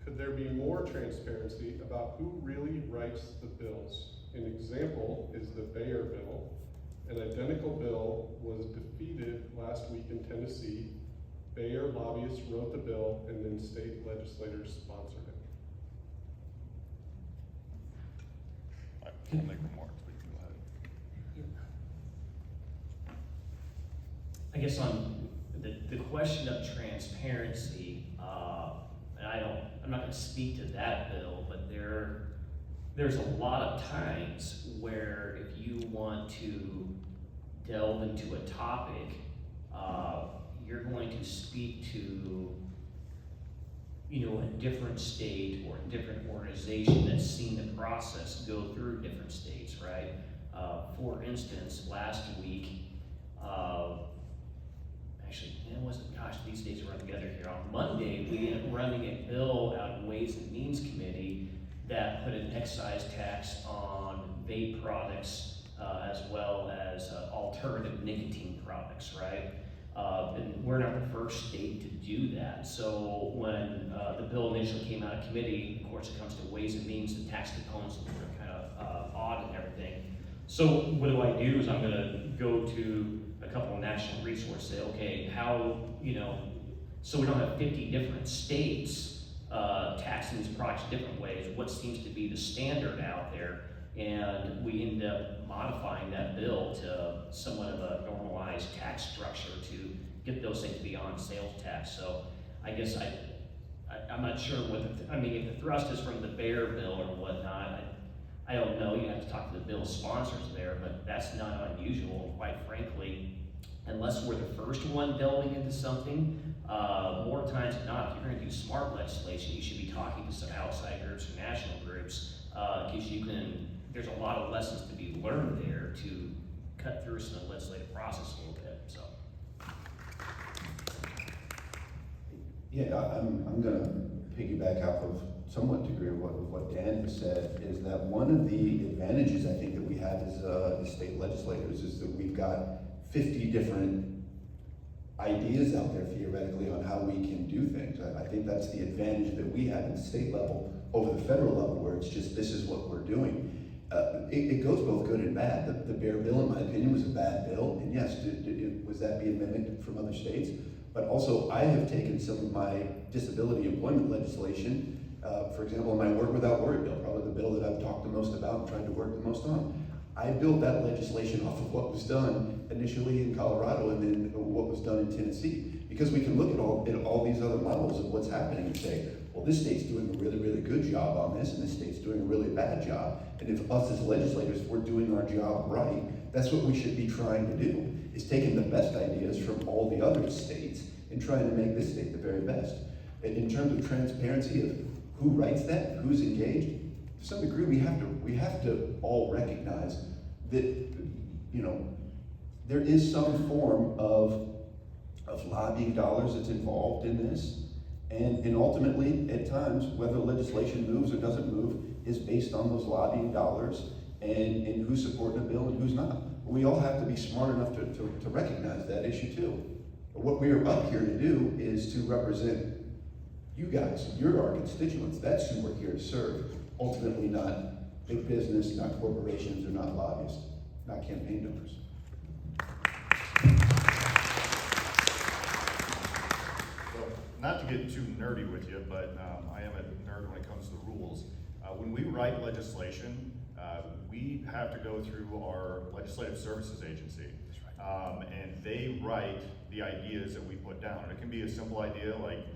Could there be more transparency about who really writes the bills? An example is the Bayer bill. An identical bill was defeated last week in Tennessee. Bayer lobbyists wrote the bill and then state legislators sponsored it. I can't make remarks, but you go ahead. I guess on the question of transparency, and I'm not gonna speak to that bill, but there's a lot of times where if you want to delve into a topic, you're going to speak to, a different state or a different organization that's seen the process go through different states, right? For instance, last week, actually, it wasn't, gosh, these days run together here. On Monday, we ended up running a bill out in Ways and Means Committee that put an excise tax on vape products as well as alternative nicotine products, right? And we're not the first state to do that. So when the bill initially came out of committee, of course it comes to Ways and Means, the tax components are kind of odd and everything. So what do is I'm gonna go to a couple of national resources, say, okay, how, so we don't have 50 different states taxing these products different ways, what seems to be the standard out there, and we end up modifying that bill to somewhat of a normalized tax structure to get those things beyond sales tax. So I guess I'm not sure what if the thrust is from the Bayer bill or whatnot, I don't know, you have to talk to the bill sponsors there, but that's not unusual, quite frankly, unless we're the first one delving into something. More times than not, if you're gonna do smart legislation, you should be talking to some outside groups or national groups, because there's a lot of lessons to be learned there to cut through some of the legislative process a little bit, so. Yeah, I'm gonna piggyback off of somewhat degree of what Dan has said, is that one of the advantages I think that we have as state legislators is that we've got 50 different ideas out there theoretically on how we can do things. I think that's the advantage that we have at the state level over the federal level, where it's just, this is what we're doing. It goes both good and bad. The Bayer bill, in my opinion, was a bad bill, and yes, was that being mimicked from other states? But also, I have taken some of my disability employment legislation, for example, in my Work Without Worry bill, probably the bill that I've talked the most about and tried to work the most on. I built that legislation off of what was done initially in Colorado and then what was done in Tennessee. Because we can look at all these other models of what's happening and say, well, this state's doing a really, really good job on this, and this state's doing a really bad job. And if us as legislators, we're doing our job right, that's what we should be trying to do, is taking the best ideas from all the other states and trying to make this state the very best. And in terms of transparency of who writes that, who's engaged, to some degree, we have to all recognize that, there is some form of lobbying dollars that's involved in this, and ultimately, at times, whether legislation moves or doesn't move is based on those lobbying dollars and who's supporting a bill and who's not. We all have to be smart enough to recognize that issue too. But what we are up here to do is to represent you guys. You're our constituents. That's who we're here to serve. Ultimately, not big business, not corporations, or not lobbyists, not campaign donors. So, not to get too nerdy with you, but I am a nerd when it comes to the rules. When we write legislation, we have to go through our Legislative Services Agency. And they write the ideas that we put down. And it can be a simple idea like,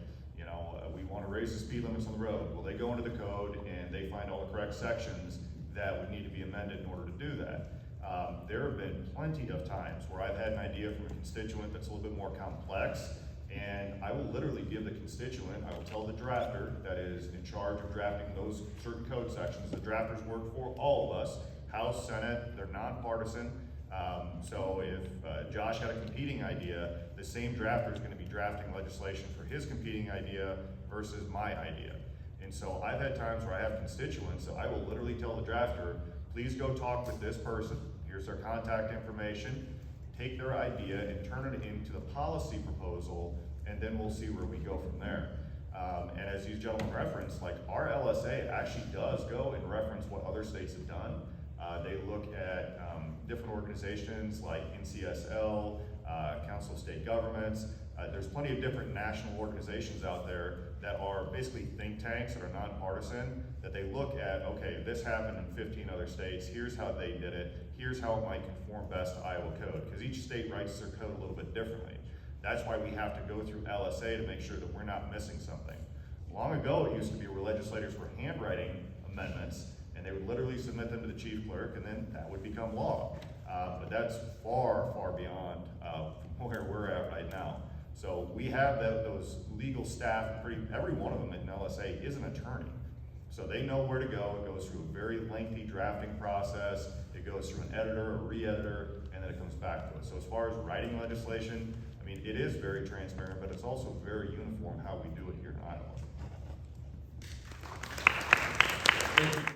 we want to raise the speed limits on the road. Well, they go into the code and they find all the correct sections that would need to be amended in order to do that. There have been plenty of times where I've had an idea from a constituent that's a little bit more complex, and I will literally give the constituent, I will tell the drafter that is in charge of drafting those certain code sections. The drafters work for all of us, House, Senate, they're nonpartisan. So if Josh had a competing idea, the same drafter is going to be drafting legislation for his competing idea versus my idea. And so I've had times where I have constituents that I will literally tell the drafter, please go talk with this person, here's their contact information, take their idea and turn it into the policy proposal, and then we'll see where we go from there. And as these gentlemen referenced, like our LSA actually does go and reference what other states have done. They look at different organizations like NCSL, Council of State Governments. There's plenty of different national organizations out there that are basically think tanks that are nonpartisan, that they look at, okay, this happened in 15 other states, here's how they did it, here's how it might conform best to Iowa code, because each state writes their code a little bit differently. That's why we have to go through LSA to make sure that we're not missing something. Long ago, it used to be where legislators were handwriting amendments, and they would literally submit them to the chief clerk, and then that would become law. But that's far, far beyond from where we're at right now. So we have those legal staff, every one of them in LSA is an attorney. So they know where to go. It goes through a very lengthy drafting process. It goes through an editor, a re-editor, and then it comes back to us. So as far as writing legislation, I mean, it is very transparent, but it's also very uniform how we do it here in Iowa.